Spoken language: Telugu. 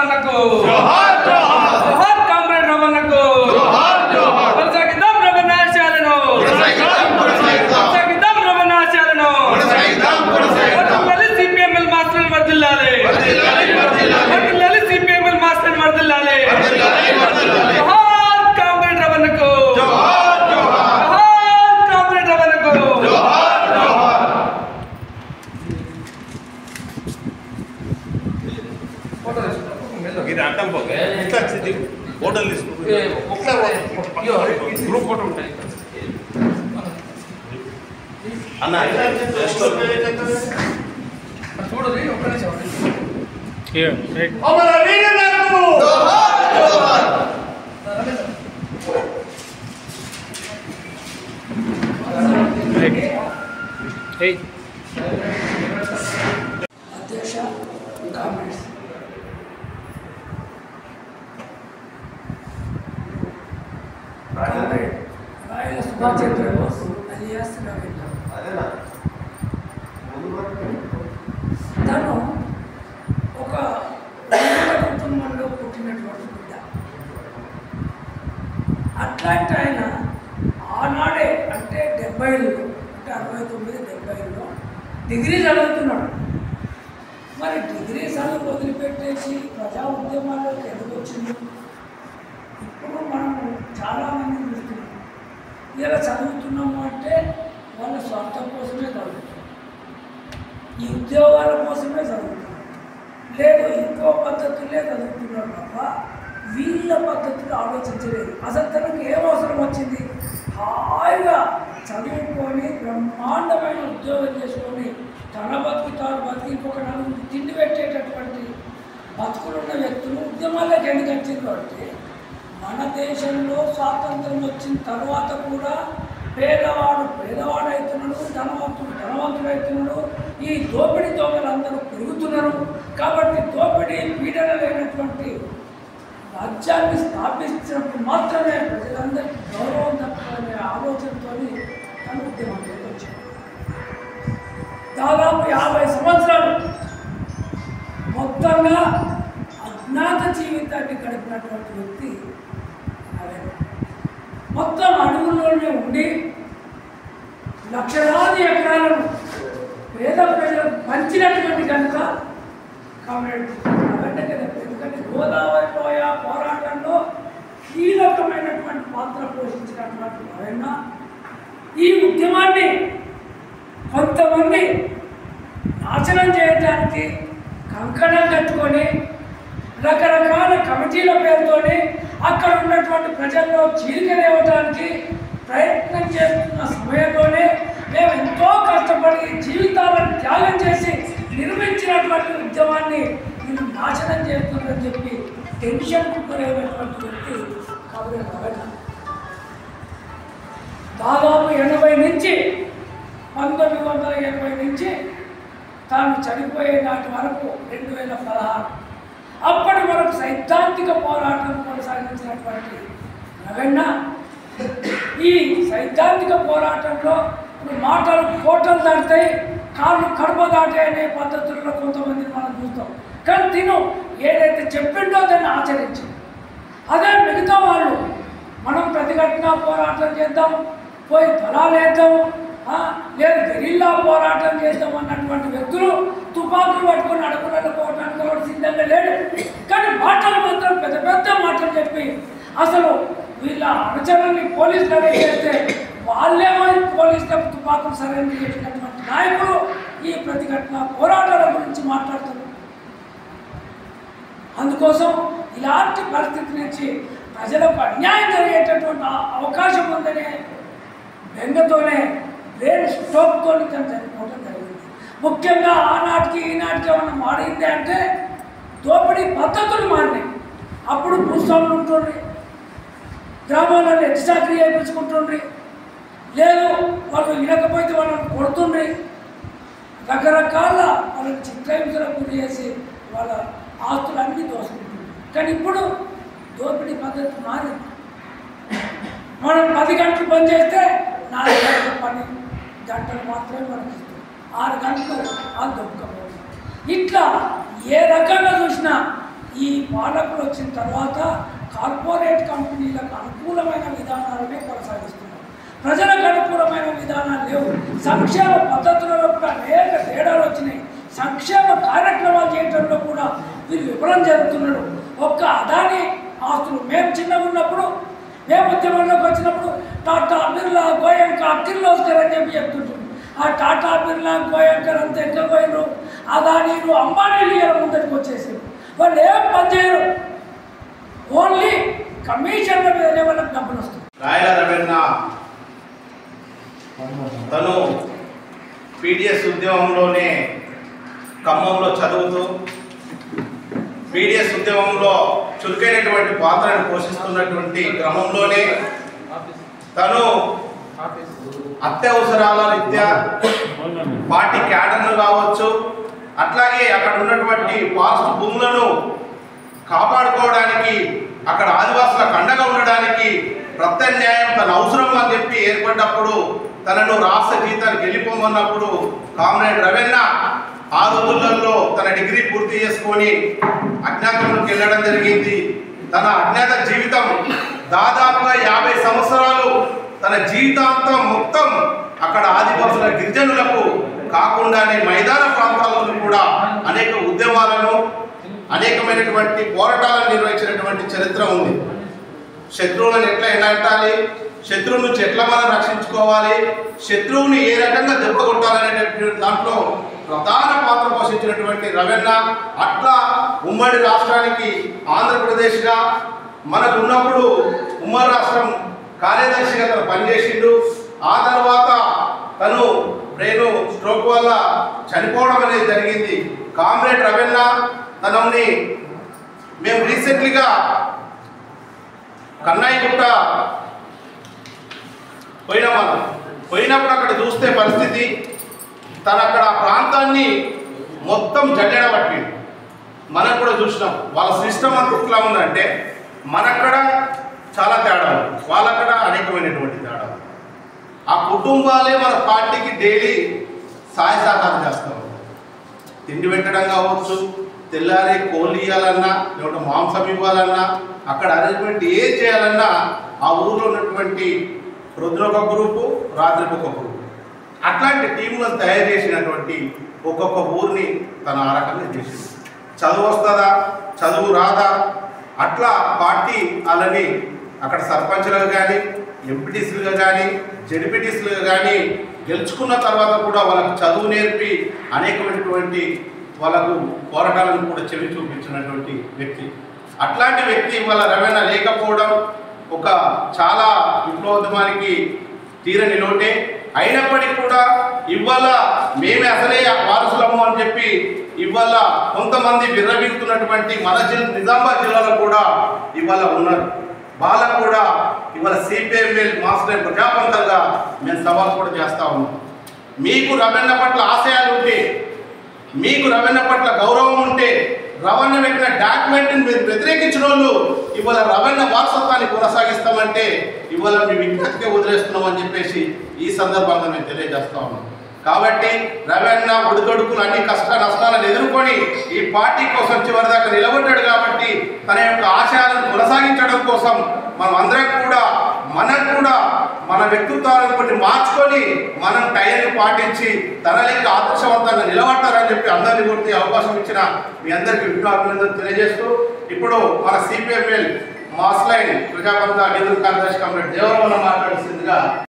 రవణకు జోహార్ జోహార్ జోహార్ కామ్రేడ్ రవణకు జోహార్ జోహార్ కొనసాగిద్దాం రవణ ఆశయాలను కొనసాగిద్దాం రవణ ఆశయాలను వర్ధిల్లాలి సిపిఎంఎల్ మాస్టర్ వర్ధిల్లాలి వర్ధిల్లాలి సిపిఎంఎల్ మాస్టర్ వర్ధిల్లాలి జోహార్ కామ్రేడ్ రవణకు జోహార్ జోహార్ జోహార్ కామ్రేడ్ రవణకు జోహార్ జోహార్ ఇది అర్థం పోతే ఇట్లా ఫోటోలు తీసుకుంటే గ్రూప్ ఫోటో ఉంటాయి అన్న చూడండి ఒక్క నిమిషం అమర వీరులకు జోహార్ జోహార్ అధ్యక్ష కామెంట్స్ రాయల సుభాష్ చంద్రబోస్ అలియాస్ రవీంద్ర తను ఒక కుటుంబంలో పుట్టినటువంటి బిడ్డ. అట్లాంటి ఆయన ఆనాడే అంటే 70లో అంటే 69, 70లో డిగ్రీ చదువుతున్నాడు. మరి డిగ్రీ చదువు వదిలిపెట్టేసి ప్రజా ఉద్యమాల్లోకి ఎందుకు వచ్చింది? ఇప్పుడు మనం చాలామంది చూస్తున్నాం, ఇలా చదువుతున్నాము అంటే వాళ్ళ స్వార్థం కోసమే చదువుతున్నాం, ఈ ఉద్యోగాల కోసమే చదువుతున్నాం, లేదు ఇంకో పద్ధతులే చదువుతున్నారు తప్ప వీళ్ళ పద్ధతులు ఆలోచించలేదు. అసలు తనకు ఏం అవసరం వచ్చింది? హాయిగా చదువుకొని బ్రహ్మాండమైన ఉద్యోగం చేసుకొని తన బతుకుతారు బతికి ఇంకొక నలుగురికి తిండి పెట్టేటటువంటి బతుకులున్న వ్యక్తులు ఉద్యమాలకు ఎందుకు వచ్చింది అంటే, మన దేశంలో స్వాతంత్రం వచ్చిన తర్వాత కూడా పేదవాడు పేదవాడవుతున్నాడు, ధనవంతుడు ధనవంతుడవుతున్నాడు, ఈ దోపిడీ దొంగలందరూ పెరుగుతున్నారు. కాబట్టి దోపిడీ పీడన లేనటువంటి రాజ్యాన్ని స్థాపించినప్పుడు మాత్రమే ప్రజలందరికీ గౌరవం దక్కాలనే ఆలోచనతో తన ఉద్యమంలోకి వచ్చాడు. దాదాపు 50 సంవత్సరాలు మొత్తంగా అజ్ఞాత జీవితాన్ని గడిపినటువంటి వ్యక్తి మొత్తం అడుగుల్లోనే ఉండి లక్షలాది ఎకరాలను పేద ప్రజలకు పంచినటువంటి కనుక కామ్రేడ్ అవన్నీ కదా. ఎందుకంటే గోదావరి లోయ పోరాటంలో కీలకమైనటువంటి పాత్ర పోషించినటువంటి ఆయన ఈ ఉద్యమాన్ని కొంతమంది నాశనం చేయడానికి కంకణం కట్టుకొని రకరకాల కమిటీల పేరుతోని అక్కడ ఉన్నటువంటి ప్రజల్లో చీలికలేవడానికి ప్రయత్నం చేస్తున్న సమయంలోనే మేము ఎంతో కష్టపడి జీవితాలను త్యాగం చేసి నిర్మించినటువంటి ఉద్యమాన్ని వీళ్ళు నాశనం చేస్తున్నారని చెప్పి టెన్షన్కు గురైనటువంటి వ్యక్తి కామ్రేడ్ రవణ. దాదాపు 80 నుంచి 1980 నుంచి తాను చనిపోయే నాటి వరకు 2016 అప్పటి వరకు సైద్ధాంతిక పోరాటం కొనసాగించినటువంటి రవణ ఈ సైద్ధాంతిక పోరాటంలో ఇప్పుడు మాటలు కోటలు దాటుతాయి, కాళ్ళు కడప దాటాయి అనే పద్ధతుల్లో కొంతమందిని మనం చూస్తాం. కానీ తిను ఏదైతే చెప్పిండో దాన్ని ఆచరించి అదే మిగతా వాళ్ళు మనం ప్రతిఘటన పోరాటం చేద్దాం, పోయి దళాలు వేద్దాం, లేదు గెరిల్లా పోరాటం చేద్దాం అన్నటువంటి వ్యక్తులు తుపాకులు పట్టుకొని అడుగులలో పోవడానికి కూడా సిద్ధంగా లేడు. కానీ మాటలు మాత్రం పెద్ద పెద్ద మాటలు చెప్పి అసలు వీళ్ళ అనుచరుల్ని పోలీసులు అరెస్ట్ చేస్తే వాళ్ళేమో పోలీసులకు తుపాకులు సరెండర్ చేసినటువంటి నాయకులు ఈ ప్రతిఘటన పోరాటాల గురించి మాట్లాడుతున్నారు. అందుకోసం ఇలాంటి పరిస్థితి నుంచి ప్రజలకు అన్యాయం జరిగేటటువంటి అవకాశం ఉందనే బెంగతోనే బ్రెయిన్ స్ట్రోక్తో తను చనిపోవడం జరిగింది. ముఖ్యంగా ఆనాటికి ఈనాటికి ఏమన్నా మారింది అంటే దోపిడీ పద్ధతులు మారినాయి. అప్పుడు భూస్వాములు ఉంటుండ్రి, గ్రామాలలో ఎక్స్ట్రాక్రీ చేయించుకుంటుండ్రి, లేదు వాళ్ళు వినకపోతే వాళ్ళని కొడుతుండ్రి, రకరకాల వాళ్ళని చిత్రహింసలకు గురి చేసి వాళ్ళ ఆస్తులన్నీ దోసుకుంటుంది. కానీ ఇప్పుడు దోపిడీ పద్ధతి మారింది. మనం 10 గంటలు పని చేస్తే 4 గంటల పని గంటలు మాత్రమే మనకి ఇస్తుంది, 6 గంటలు అది దొక్కకపోతుంది. ఇట్లా ఏ రకంగా చూసినా ఈ పాలకులు వచ్చిన తర్వాత కార్పొరేట్ కంపెనీలకు అనుకూలమైన విధానాలనే కొనసాగిస్తున్నారు. ప్రజలకు అనుకూలమైన విధానాలు లేవు. సంక్షేమ పద్ధతులలో కూడా అనేక తేడాలు వచ్చినాయి. సంక్షేమ కార్యక్రమాలు చేయడంలో కూడా వీళ్ళు విఫలం జరుగుతున్నారు. ఒక్క అదాని ఆస్తులు మేము చిన్నగా ఉన్నప్పుడు, మేము ఉద్యమంలోకి వచ్చినప్పుడు టాటా, బిర్లా, గోయంకా, కిర్లోస్కర్ అని చెప్పి చెప్తుంటారు. ఆ టాటా, బిర్లా, గోయంకర్ అంతా ఎక్కడ పోయినారు? అదానీలు, అంబానీలు ఇలా ముందరికి వచ్చేసారు. వాళ్ళు ఏం పని చేయరు, ఓన్లీ కమిషన్ల మీదనే వాళ్ళకి డబ్బులు వస్తుంది. రాయల రవీణ తను పీడిఎస్ ఉద్యమంలోనే ఖమ్మంలో చదువుతూ పీడిఎస్ ఉద్యమంలో చురుకైనటువంటి పాత్రను పోషిస్తున్నటువంటి క్రమంలోనే తను అత్యవసరాల రీత్యా పార్టీ క్యాడర్ను కావచ్చు, అట్లాగే అక్కడ ఉన్నటువంటి వాస్తు భూములను కాపాడుకోవడానికి, అక్కడ ఆదివాసులకు అండగా ఉండడానికి ప్రత్యామ్నాయం తన అవసరం అని చెప్పి ఏర్పడ్డప్పుడు తనను రాష్ట్ర జీతానికి వెళ్ళిపోమన్నప్పుడు కామ్రేడ్ రవీణ ఆ రోజులలో తన డిగ్రీ పూర్తి చేసుకొని అజ్ఞాతంలోకి వెళ్ళడం జరిగింది. తన అజ్ఞాత జీవితం దాదాపుగా 50 సంవత్సరాలు తన జీవితాంతం మొత్తం అక్కడ ఆదివాసుల గిరిజనులకు కాకుండానే మైదాన ప్రాంతాలను కూడా అనేక ఉద్యమాలను, అనేకమైనటువంటి పోరాటాలను నిర్వహించినటువంటి చరిత్ర ఉంది. శత్రువులను ఎట్లా ఎలాంటాలి, శత్రువు నుంచి ఎట్లా మనం రక్షించుకోవాలి, శత్రువుని ఏ రకంగా దెబ్బ కొట్టాలనేటువంటి దాంట్లో ప్రధాన పాత్ర పోషించినటువంటి రవీణ అట్లా ఉమ్మడి రాష్ట్రానికి ఆంధ్రప్రదేశ్గా మనకు ఉన్నప్పుడు ఉమ్మడి రాష్ట్రం కార్యదర్శిగా తను పనిచేసిండు. ఆ తర్వాత తను బ్రెయిన్ స్ట్రోక్ వల్ల చనిపోవడం అనేది జరిగింది. కామ్రేడ్ రవీణ తనని మేము రీసెంట్లీగా కన్నాయిగుట్ట పోయినప్పుడు అక్కడ చూస్తే పరిస్థితి తను అక్కడ ఆ ప్రాంతాన్ని మొత్తం జల్లెడ పట్టిండు. మనకు కూడా చూసినాం వాళ్ళ సిస్టమ్ అంతా ఎట్లా ఉందంటే మనక్కడ చాలా తేడా ఉంది, వాళ్ళక్కడ అనేకమైనటువంటి తేడా ఉంది. ఆ కుటుంబాలే మన పార్టీకి డైలీ సహాయ సహకారం చేస్తాం. తిండి పెట్టడం కావచ్చు, తెల్లారి కోళ్ళు ఇవ్వాలన్నా, లేకపోతే మాంసం ఇవ్వాలన్నా, అక్కడ అరేంజ్మెంట్ ఏం చేయాలన్నా ఆ ఊరిలో ఉన్నటువంటి ప్రొద్దున ఒక గ్రూపు, రాత్రికి ఒక గ్రూపు, అట్లాంటి టీంలను తయారు చేసినటువంటి ఒక్కొక్క ఊరిని తను ఆ రకంగా చేసింది. చదువు వస్తుందా, చదువు రాదా, అట్లా పార్టీ వాళ్ళని అక్కడ సర్పంచ్లుగా కానీ, ఎంపీటీసీలుగా కానీ, జెడ్పీటీసీలుగా కానీ గెలుచుకున్న తర్వాత కూడా వాళ్ళకు చదువు నేర్పి అనేకమైనటువంటి వాళ్ళకు పోరాటాలను కూడా చెవి చూపించినటువంటి వ్యక్తి. అట్లాంటి వ్యక్తి ఇవాళ రవీణ లేకపోవడం ఒక చాలా విప్లవోద్యమానికి తీరని లోటే. అయినప్పటికీ కూడా ఇవాళ మేమే అసలే వారసులము అని చెప్పి ఇవాళ కొంతమంది విర్రవీగుతున్నటువంటి మన నిజామాబాద్ జిల్లాలో కూడా ఇవాళ ఉన్నారు. వాళ్ళకు కూడా ఇవాళ సిపిఎంఎల్ మాస్టర్ ప్రజాపంతంగా మేము సవాల్ కూడా చేస్తూ ఉన్నాం. మీకు రవీణ పట్ల ఆశయాలు ఉంటే, మీకు రవీణ పట్ల గౌరవం ఉంటే, రవీణ పెట్టిన డాక్యుమెంట్ని మీరు వ్యతిరేకించిన వాళ్ళు ఇవాళ రవీణ వారసత్వాన్ని కొనసాగిస్తామంటే ఇవాళ మీ విజ్ఞప్తికే వదిలేస్తున్నామని చెప్పేసి ఈ సందర్భంగా మేము తెలియజేస్తా ఉన్నాం. కాబట్టి రవీణ ఒడిదొడుకులు అన్ని కష్ట నష్టాలను ఎదుర్కొని ఈ పార్టీ కోసం చివరిదాకా నిలబడ్డాడు. కాబట్టి తన యొక్క ఆశయాలను కొనసాగించడం కోసం మనం అందరం కూడా మన వ్యక్తిత్వాలను కొన్ని మార్చుకొని మనం టైంని పాటించి తన లెక్క ఆదర్శవంతంగా నిలబడతారని చెప్పి అందరినీ గుర్తి అవకాశం ఇచ్చిన మీ అందరికీ విజ్ఞాపనలు తెలియజేస్తూ ఇప్పుడు మన సిపిఎంఎల్ మాస్లైన్ ప్రజాపంత నిధుల కార్యదర్శి కామ్రేడ్ దేవరమణ మాట్లాడుతుందిగా